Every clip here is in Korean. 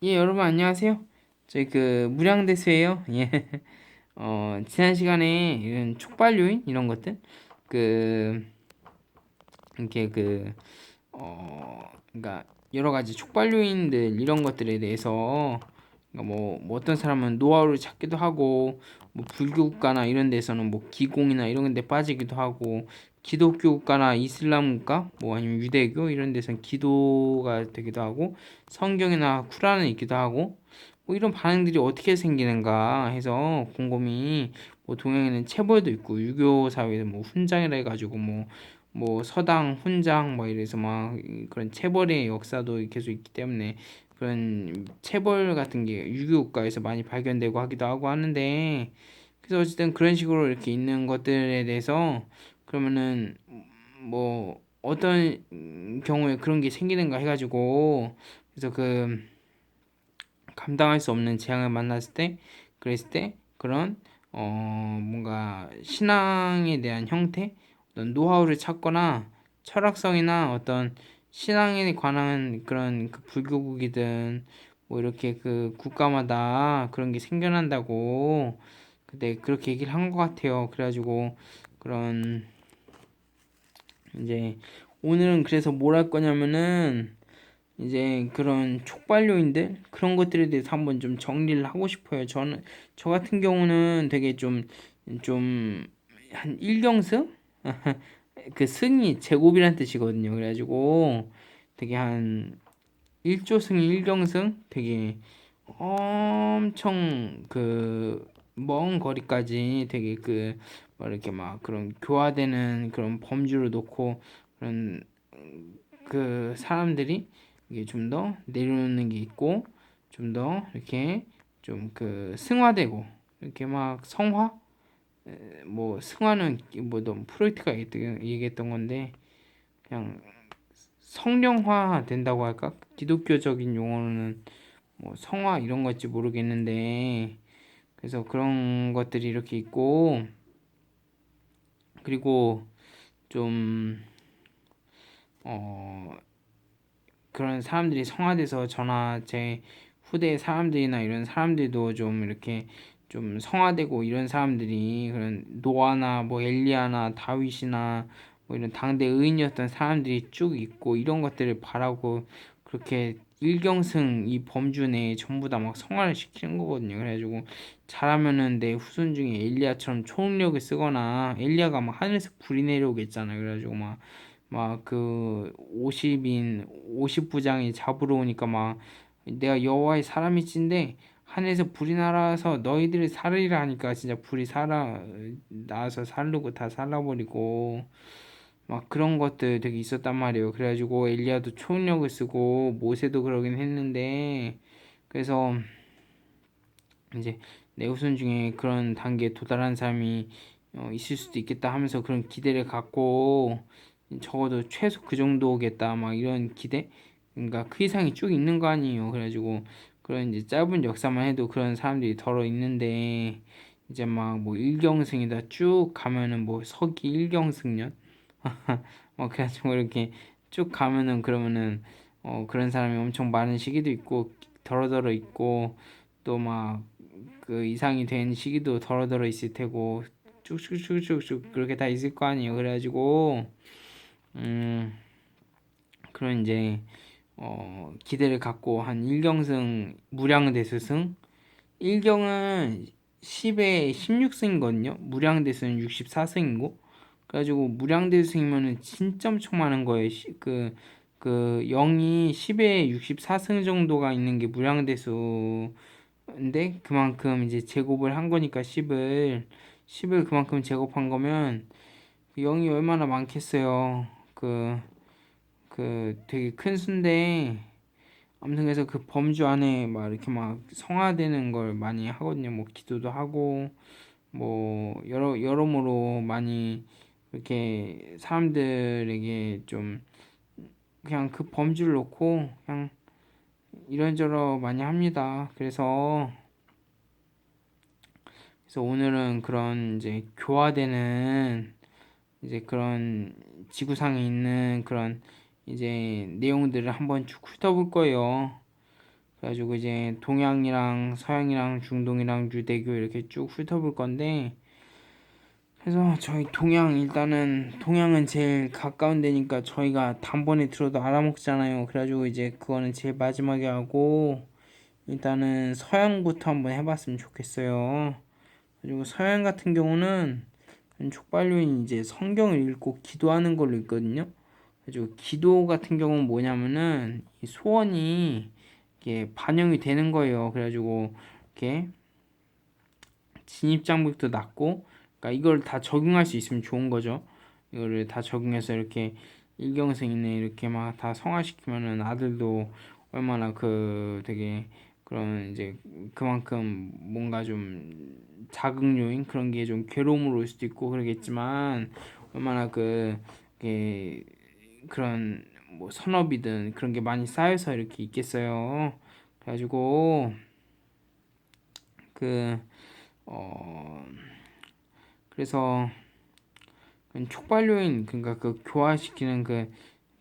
예, 여러분 안녕하세요. 저희 무량대수예요. 예. 지난 시간에 이런 촉발 요인 이런 것들 그 이렇게 그러니까 여러 가지 촉발 요인들 이런 것들에 대해서 그러니까 뭐 어떤 사람은 노하우를 찾기도 하고 뭐 불교 국가나 이런 데서는 뭐 기공이나 이런 데 빠지기도 하고 기독교 국가나 이슬람 국가 뭐 아니면 유대교 이런 데서는 기도가 되기도 하고 성경이나 쿠란은 있기도 하고 뭐 이런 반응들이 어떻게 생기는가 해서 곰곰이 뭐 동양에는 체벌도 있고 유교 사회는 뭐 훈장이라 해가지고 뭐 서당 훈장 뭐 이래서 막 그런 체벌의 역사도 계속 있기 때문에 그런 체벌 같은 게 유교 국가에서 많이 발견되고 하기도 하고 하는데 그래서 어쨌든 그런 식으로 이렇게 있는 것들에 대해서 그러면은 뭐 어떤 경우에 그런 게 생기는가 해가지고 그래서 감당할 수 없는 재앙을 만났을 때 그랬을 때 그런 뭔가 신앙에 대한 형태 어떤 노하우를 찾거나 철학성이나 어떤 신앙에 관한 그런 불교국이든 뭐 이렇게 국가마다 그런 게 생겨난다고 그때 그렇게 얘기를 한 것 같아요. 그래가지고 그런 이제 오늘은 그래서 뭘 할 거냐면은 이제 그런 촉발요인들 그런 것들에 대해서 한번 좀 정리를 하고 싶어요. 저 같은 경우는 되게 좀 한 일경승 그 승이 제곱이란 뜻이거든요. 그래가지고 되게 한 1조승 1경승 되게 엄청 먼 거리까지 되게 뭐 이렇게 막 그런 교화되는 그런 범주를 놓고 그런 사람들이 이게 좀 더 내려오는 게 있고 좀 더 이렇게 좀 승화되고 이렇게 막 성화 뭐 승화는 뭐 너무 프로이트가 얘기했던 건데 그냥 성령화 된다고 할까? 기독교적인 용어로는 뭐 성화 이런 것지 모르겠는데 그래서 그런 것들이 이렇게 있고 그리고 좀 어 그런 사람들이 성화돼서 저나 제 후대 사람들이나 이런 사람들도 좀 이렇게 좀 성화되고 이런 사람들이 그런 노아나 뭐 엘리야나 다윗이나 뭐 이런 당대 의인이었던 사람들이 쭉 있고 이런 것들을 바라고 그렇게 일경승 이 범주 내에 전부 다 막 성화를 시키는 거거든요. 그래가지고 잘하면은 내 후손 중에 엘리야처럼 초능력을 쓰거나 엘리야가 막 하늘에서 불이 내려오겠잖아요. 그래가지고 막 50인 50부장이 잡으러 오니까 막 내가 여호와의 사람이 찐데 하늘에서 불이 날아서 너희들이 살으리라 하니까 진짜 불이 살아 나와서 살르고 다 살라버리고 막 그런 것들 되게 있었단 말이에요. 그래가지고 엘리야도 초능력을 쓰고 모세도 그러긴 했는데 그래서 이제 내 후손 중에 그런 단계에 도달한 사람이 있을 수도 있겠다 하면서 그런 기대를 갖고 적어도 최소 그 정도겠다 막 이런 기대 그러니까 그 이상이 쭉 있는 거 아니에요. 그래가지고 그런 이제 짧은 역사만 해도 그런 사람들이 덜어 있는데 이제 막 뭐 일경승이다 쭉 가면은 뭐 서기 일경승년 그래가지고 이렇게 쭉 가면은 그러면은 그런 사람이 엄청 많은 시기도 있고 덜어덜어 있고 또 막 이상이 된 시기도 덜어덜어 있을 테고 쭉쭉쭉쭉쭉 그렇게 다 있을 거 아니에요. 그래가지고 음 그런 이제 기대를 갖고 한 일경승 무량대수승 일경은 10에 16승이거든요. 무량대수는 64승이고 그래가지고 무량대수승이면은 진짜 엄청 많은 거예요. 0이 10에 64승 정도가 있는 게 무량대수인데 그만큼 이제 제곱을 한 거니까 10을 그만큼 제곱한 거면 0이 얼마나 많겠어요. 되게 큰 수인데 아무튼 그래서 그 범주 안에 막 이렇게 막 성화되는 걸 많이 하거든요. 뭐 기도도 하고 뭐 여러모로 많이 이렇게 사람들에게 좀 그냥 그 범주를 놓고 그냥 이런저런 많이 합니다. 그래서 오늘은 그런 이제 교화되는 이제 그런 지구상에 있는 그런 이제 내용들을 한번 쭉 훑어볼 거예요. 그래가지고 이제 동양이랑 서양이랑 중동이랑 유대교 이렇게 쭉 훑어볼 건데, 그래서 저희 동양 일단은 동양은 제일 가까운 데니까 저희가 단번에 들어도 알아먹잖아요. 그래가지고 이제 그거는 제일 마지막에 하고, 일단은 서양부터 한번 해봤으면 좋겠어요. 그리고 서양 같은 경우는 촉발요인 이제 성경을 읽고 기도하는 걸로 있거든요. 그리고 기도 같은 경우는 뭐냐면은 이 소원이 이게 반영이 되는 거예요. 그래가지고 이렇게 진입장벽도 낮고, 그러니까 이걸 다 적용할 수 있으면 좋은 거죠. 이거를 다 적용해서 이렇게 일경생이네 이렇게 막 다 성화시키면은 아들도 얼마나 그 되게 그런 이제 그만큼 뭔가 좀 자극 요인 그런 게 좀 괴로움으로 올 수도 있고 그러겠지만 얼마나 게 그런 뭐 선업이든 그런 게 많이 쌓여서 이렇게 있겠어요. 그래가지고 그 어 그래서 촉발요인 그러니까 그 교화시키는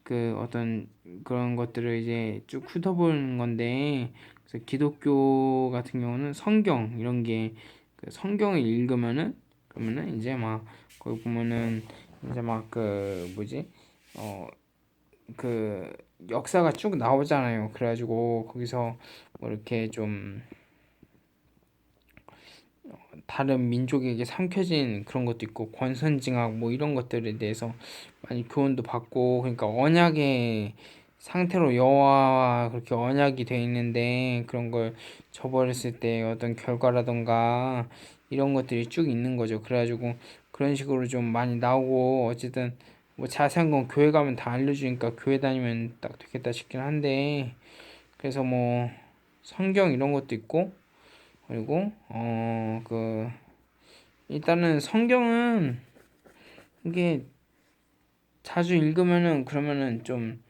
그 어떤 그런 것들을 이제 쭉 훑어보는 건데, 그래서 기독교 같은 경우는 성경 이런 게그 성경을 읽으면은 그러면은 이제 막 거기 보면은 이제 막 그 뭐지 그 역사가 쭉 나오잖아요. 그래가지고 거기서 뭐 이렇게 좀 다른 민족에게 삼켜진 그런 것도 있고 권선징악 뭐 이런 것들에 대해서 많이 교훈도 받고, 그러니까 언약의 상태로 여호와와 그렇게 언약이 돼 있는데 그런 걸 저버렸을 때 어떤 결과라던가 이런 것들이 쭉 있는 거죠. 그래가지고 그런 식으로 좀 많이 나오고, 어쨌든 뭐 자세한 건 교회 가면 다 알려주니까 교회 다니면 딱 되겠다 싶긴 한데, 그래서 뭐 성경 이런 것도 있고, 그리고 일단은 성경은 이게 자주 읽으면은 그러면은 좀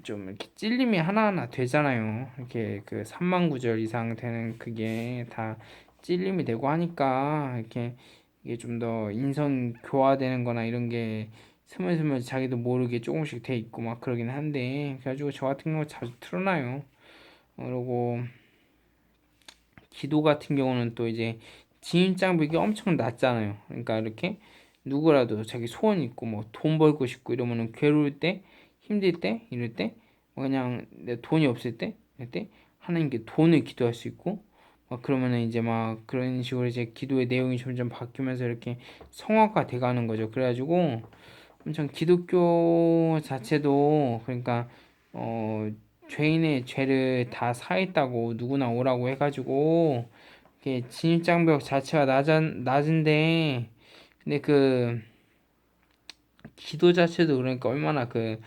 이렇게 찔림이 하나하나 되잖아요. 이렇게 그 3만 구절 이상 되는 그게 다 찔림이 되고 하니까 이렇게 이게 좀 더 인성 교화되는 거나 이런 게 스물스물 자기도 모르게 조금씩 돼 있고 막 그러긴 한데, 그래가지고 저 같은 경우 자주 틀어놔요. 그리고 기도 같은 경우는 또 이제 진입장벽이 엄청 낮잖아요. 그러니까 이렇게 누구라도 자기 소원 있고 뭐 돈 벌고 싶고 이러면은 괴로울 때, 힘들 때, 이럴 때, 뭐 그냥 내 돈이 없을 때, 이럴 때 하나님께 돈을 기도할 수 있고, 막 그러면은 이제 막 그런 식으로 이제 기도의 내용이 점점 바뀌면서 이렇게 성화가 돼가는 거죠. 그래가지고 엄청 기독교 자체도 그러니까 어 죄인의 죄를 다 사했다고 누구나 오라고 해가지고 이게 진입장벽 자체가 낮은데, 근데 그 기도 자체도 그러니까 얼마나 그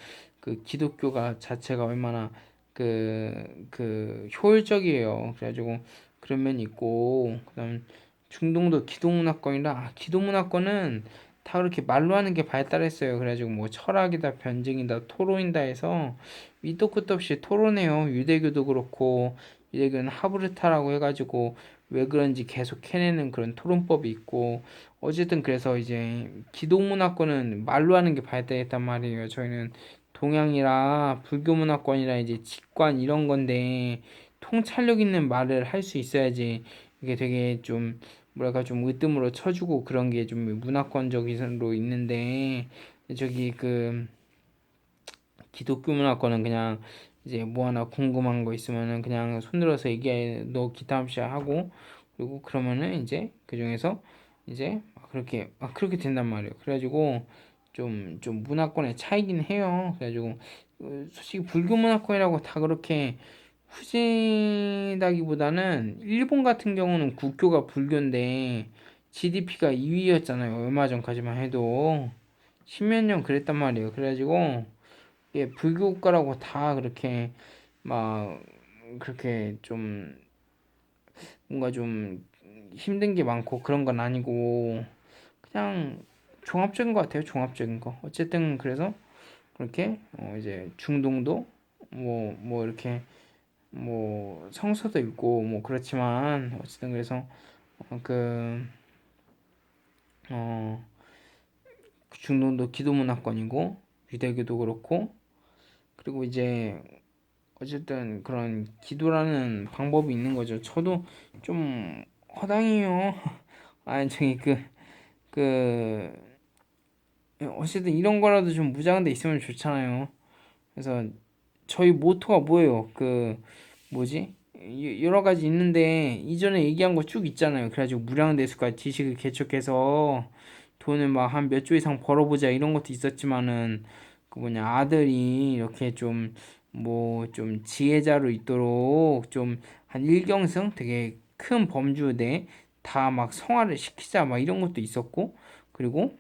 기독교가 자체가 얼마나 그 효율적이에요. 그래가지고 그런 면이 있고, 그다음 중동도 기독문화권이라, 기독문화권은 다 그렇게 말로 하는 게 발달했어요. 그래가지고 뭐 철학이다 변증이다 토론이다 해서 밑도 끝도 없이 토론해요. 유대교도 그렇고, 유대교는 하브르타라고 해가지고 왜 그런지 계속 캐내는 그런 토론법이 있고, 어쨌든 그래서 이제 기독문화권은 말로 하는 게 발달했단 말이에요. 저희는 동양이라 불교 문화권이라 이제 직관 이런 건데 통찰력 있는 말을 할 수 있어야지 이게 되게 좀 뭐랄까 좀 으뜸으로 쳐주고 그런 게 좀 문화권적으로 있는데, 저기 그 기독교 문화권은 그냥 이제 뭐 하나 궁금한 거 있으면은 그냥 손들어서 얘기해 너 기타 없이 하고, 그리고 그러면은 이제 그 중에서 이제 그렇게 된단 말이에요. 그래가지고 좀 문화권의 차이긴 해요. 그래가지고 솔직히 불교 문화권이라고 다 그렇게 후진다기보다는 일본 같은 경우는 국교가 불교인데 GDP가 2위였잖아요. 얼마 전까지만 해도 십몇 년 그랬단 말이에요. 그래가지고 이게 불교 국가라고 다 그렇게 막 그렇게 좀 뭔가 좀 힘든 게 많고 그런 건 아니고 그냥 종합적인 것 같아요. 종합적인 거. 어쨌든 그래서 그렇게 이제 중동도 뭐 이렇게 뭐 성서도 있고 뭐 그렇지만 어쨌든 그래서 어, 그 어, 중동도 기도 문화권이고 유대교도 그렇고, 그리고 이제 어쨌든 그런 기도라는 방법이 있는 거죠. 저도 좀 허당해요. 아니 저기 그 어쨌든 이런 거라도 좀 무장돼 있으면 좋잖아요. 그래서 저희 모토가 뭐예요? 뭐지? 여러 가지 있는데 이전에 얘기한 거 쭉 있잖아요. 그래가지고 무량대수가 지식을 개척해서 돈을 막 한 몇 조 이상 벌어보자 이런 것도 있었지만은 그 뭐냐 아들이 이렇게 좀 뭐 좀 지혜자로 있도록 좀 한 일경승 되게 큰 범주 내 다 막 성화를 시키자 막 이런 것도 있었고 그리고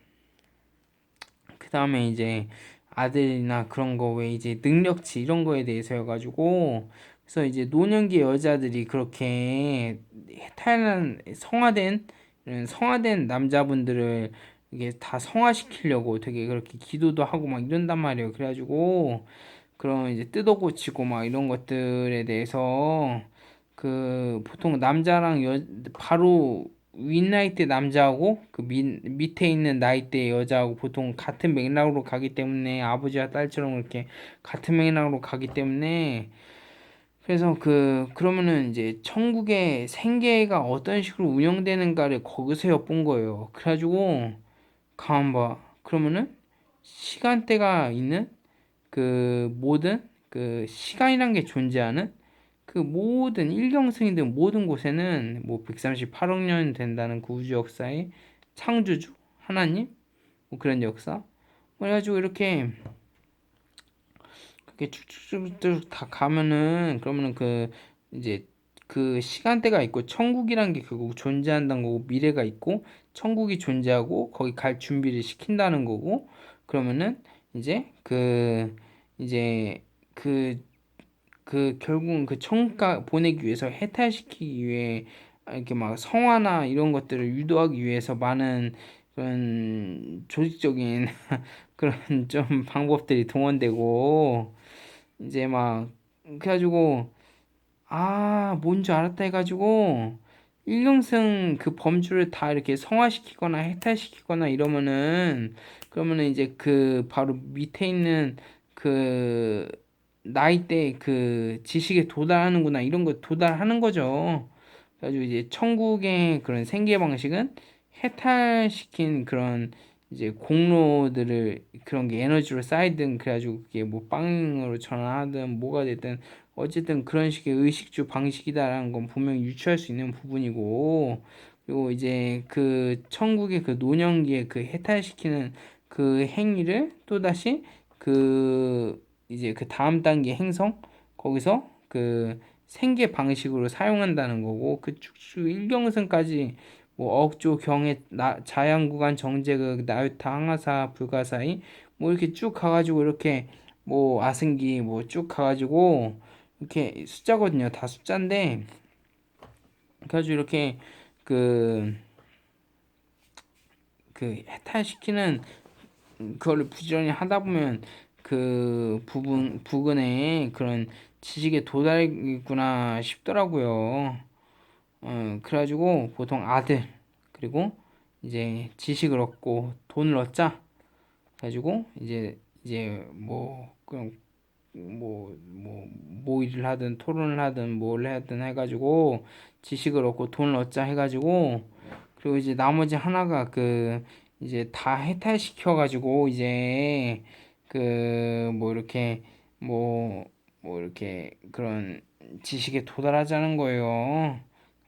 그 다음에 이제 아들이나 그런 거 왜 이제 능력치 이런 거에 대해서여가지고 그래서 이제 노년기 여자들이 그렇게 해탈한 성화된 이런 성화된 남자분들을 이게 다 성화시키려고 되게 그렇게 기도도 하고 막 이런단 말이에요. 그래가지고 그런 이제 뜯어고치고 막 이런 것들에 대해서 보통 남자랑 바로 윗나이대 남자하고 밑에 있는 나이대 여자하고 보통 같은 맥락으로 가기 때문에 아버지와 딸처럼 이렇게 같은 맥락으로 가기 때문에 그래서 그러면은 이제 천국의 생계가 어떤 식으로 운영되는가를 거기서 엿본 거예요. 그래가지고 가만 봐. 그러면은 시간대가 있는 모든 시간이란 게 존재하는 모든 일경생이든 모든 곳에는 뭐 138억 년 된다는 그 우주 역사의 창조주 하나님 뭐 그런 역사 그래가지고 이렇게 그렇게 쭉쭉쭉 다 가면은 그러면은 이제 시간대가 있고 천국이란 게 그거 존재한다는 거고 미래가 있고 천국이 존재하고 거기 갈 준비를 시킨다는 거고 그러면은 이제 이제 그 결국은 천국가 보내기 위해서 해탈시키기 위해 이렇게 막 성화나 이런 것들을 유도하기 위해서 많은 그런 조직적인 그런 좀 방법들이 동원되고 이제 막 그래가지고 뭔 줄 알았다 해가지고 일경승 그 범주를 다 이렇게 성화시키거나 해탈시키거나 이러면은 그러면은 이제 바로 밑에 있는 그 나이대 지식에 도달하는구나 이런 거 도달하는 거죠. 그래가지고 이제 천국의 그런 생계 방식은 해탈시킨 그런 이제 공로들을 그런 게 에너지로 쌓이든 그래가지고 그게 뭐 빵으로 전환하든 뭐가 됐든 어쨌든 그런 식의 의식주 방식이다라는 건 분명히 유추할 수 있는 부분이고 그리고 이제 천국의 노년기에 해탈시키는 그 행위를 또다시 이제 다음 단계 행성 거기서 생계 방식으로 사용한다는 거고 쭉쭉 일경승까지 뭐 억조 경해 자양구간 정제극 나유타 항하사 불가사의 뭐 이렇게 쭉 가가지고 이렇게 뭐 아승기 뭐 쭉 가가지고 이렇게 숫자거든요. 다 숫자인데 그래가지고 이렇게 그 해탈시키는 그거를 부지런히 하다 보면 부근에 그런 지식에 도달이구나 싶더라고요. 그래가지고 보통 아들 그리고 이제 지식을 얻고 돈을 얻자. 그래가지고 이제 뭐 그냥 모의를 하든 토론을 하든 뭘 하든 해가지고 지식을 얻고 돈을 얻자 해가지고 그리고 이제 나머지 하나가 이제 다 해탈시켜가지고 이제 이렇게 이렇게 그런 지식에 도달하자는 거예요.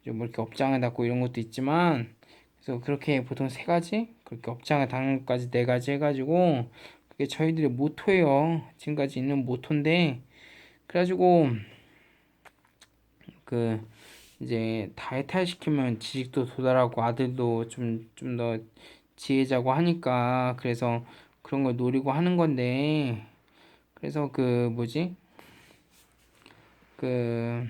좀 이렇게 업장을 닫고 이런 것도 있지만 그래서 그렇게 보통 세 가지 그렇게 업장을 닫는 것까지 네 가지 해가지고 그게 저희들의 모토예요. 지금까지 있는 모토인데 그래가지고 그 이제 다 해탈시키면 지식도 도달하고 아들도 좀 더 지혜자고 하니까 그래서 그런 걸 노리고 하는 건데 그래서 뭐지 그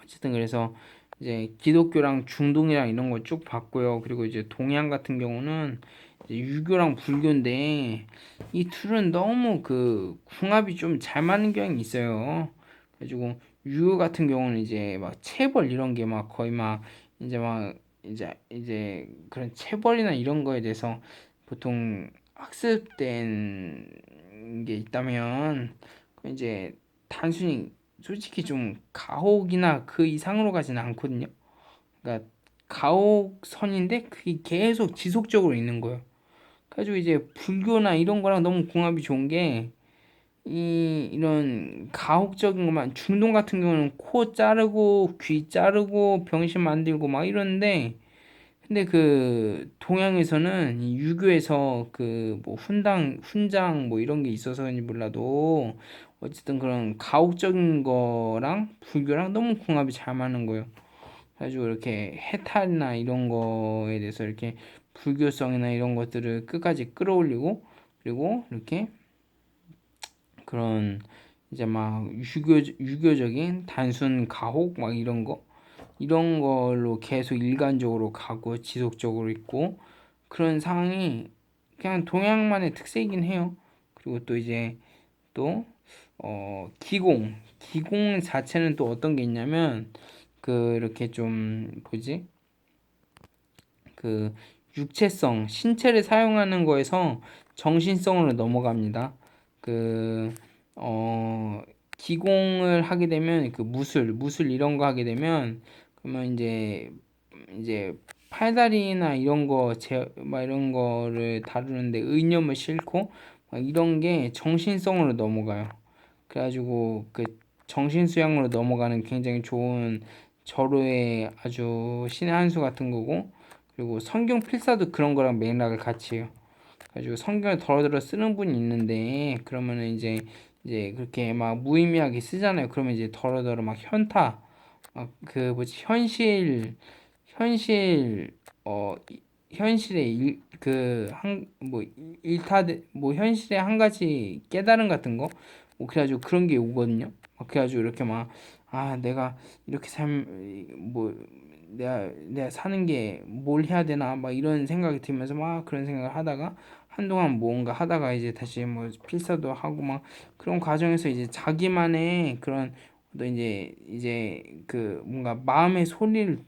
어쨌든 그래서 이제 기독교랑 중동이랑 이런 거 쭉 봤고요. 그리고 이제 동양 같은 경우는 이제 유교랑 불교인데 이 둘은 너무 궁합이 좀 잘 맞는 경향이 있어요. 그래가지고 유교 같은 경우는 이제 막 체벌 이런 게 막 거의 막 이제 막 이제 그런 체벌이나 이런 거에 대해서 보통 학습된 게 있다면 이제 단순히 솔직히 좀 가옥이나 그 이상으로 가지는 않거든요. 그러니까 가옥선인데 그게 계속 지속적으로 있는 거예요. 그래가지고 이제 불교나 이런 거랑 너무 궁합이 좋은 게 이런 가혹적인 것만 중동 같은 경우는 코 자르고 귀 자르고 병신 만들고 막 이러는데 근데 그 동양에서는 이 유교에서 그 뭐 훈장 뭐 이런 게 있어서인지 몰라도 어쨌든 그런 가혹적인 거랑 불교랑 너무 궁합이 잘 맞는 거예요. 그래가지고 이렇게 해탈이나 이런 거에 대해서 이렇게 불교성이나 이런 것들을 끝까지 끌어올리고 그리고 이렇게 그런 이제 막 유교적인 단순 가혹 막 이런 걸로 계속 일관적으로 가고 지속적으로 있고 그런 상황이 그냥 동양만의 특색이긴 해요. 그리고 또 이제 또 기공 자체는 또 어떤 게 있냐면 그 이렇게 좀 뭐지 그 육체성 신체를 사용하는 거에서 정신성으로 넘어갑니다. 그 어 기공을 하게 되면 그 무술 이런 거 하게 되면 그러면 이제 팔다리나 이런 거 막 이런 거를 다루는데 의념을 싣고 막 이런 게 정신성으로 넘어가요. 그래가지고 그 정신 수양으로 넘어가는 굉장히 좋은 절호의 아주 신의 한 수 같은 거고 그리고 성경 필사도 그런 거랑 맥락을 같이 해요. 그래가지고 성경을 덜어들어 쓰는 분이 있는데 그러면은 이제 그렇게 막 무의미하게 쓰잖아요. 그러면 이제 덜어덜어 막 현타 막 그 뭐지 현실 어 현실의 일그한뭐 일타 뭐 현실의 한 가지 깨달음 같은 거 뭐 그래가지고 그런 게 오거든요. 막 그래가지고 이렇게 막 아 내가 이렇게 삶뭐 내가 사는 게 뭘 해야 되나 막 이런 생각이 들면서 막 그런 생각을 하다가 한동안 뭔가 하다가 이제 다시 뭐 필사도 하고 막 그런 과정에서 이제 자기만의 그런 또 이제 그 뭔가 마음의 소리를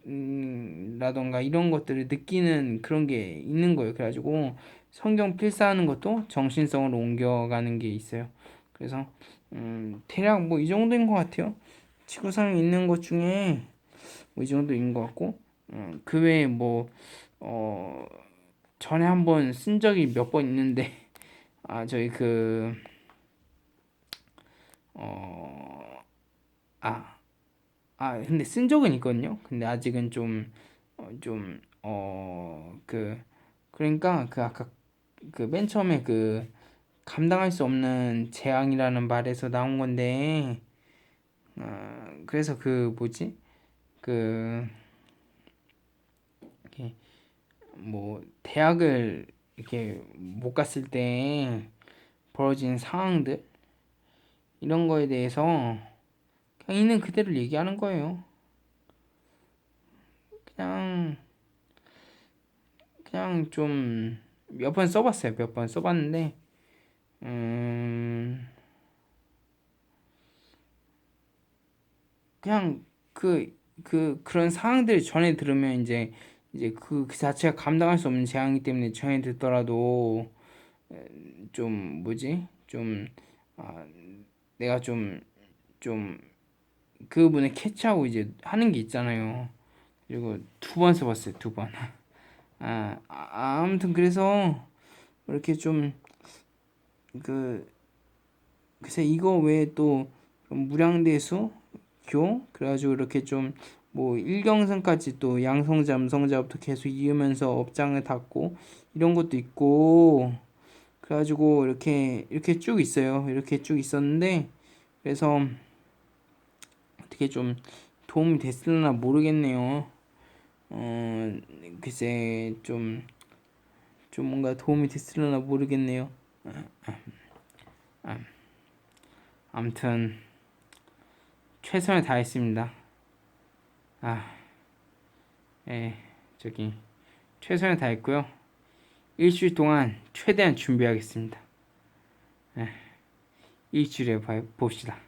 라던가 이런 것들을 느끼는 그런 게 있는 거예요. 그래가지고 성경 필사하는 것도 정신성으로 옮겨가는 게 있어요. 그래서 대략 뭐 이 정도인 것 같아요. 지구상에 있는 것 중에 뭐 이 정도인 것 같고 그 외에 뭐 어, 전에 한번 쓴 적이 몇 번 있는데 아 저희 어, 아, 근데 쓴 적은 있거든요. 근데 아직은 그러니까 그 아까 그 맨 처음에 그 감당할 수 없는 재앙이라는 말에서 나온 건데, 그래서 그 뭐지? 그, 이렇게 뭐, 대학을 이렇게 못 갔을 때 벌어진 상황들, 이런 거에 대해서 그냥 있는 그대로 얘기하는 거예요. 그냥, 그냥 좀 몇 번 써봤어요. 몇 번 써봤는데, 음, 그냥 그런 상황들을 전에 들으면 이제 그 자체가 감당할 수 없는 재앙이기 때문에 전에 듣더라도 좀 뭐지? 좀 아, 내가 좀 그분을 캐치하고 이제 하는 게 있잖아요. 그리고 두 번 써봤어요. 두 번. 아무튼 그래서 이렇게 좀 그 글쎄 이거 외에 또 무량대수 교 그래가지고 이렇게 좀 뭐 일경선까지 또 양성자 음성자부터 계속 이으면서 업장을 닫고 이런 것도 있고 그래가지고 이렇게 쭉 있어요. 이렇게 쭉 있었는데 그래서 어떻게 좀 도움이 됐으나 모르겠네요. 어 글쎄 좀 뭔가 도움이 됐으려나 모르겠네요. 아무튼 최선을 다했습니다. 아, 예, 저기 최선을 다했고요. 일주일 동안 최대한 준비하겠습니다. 일주일에 봅시다.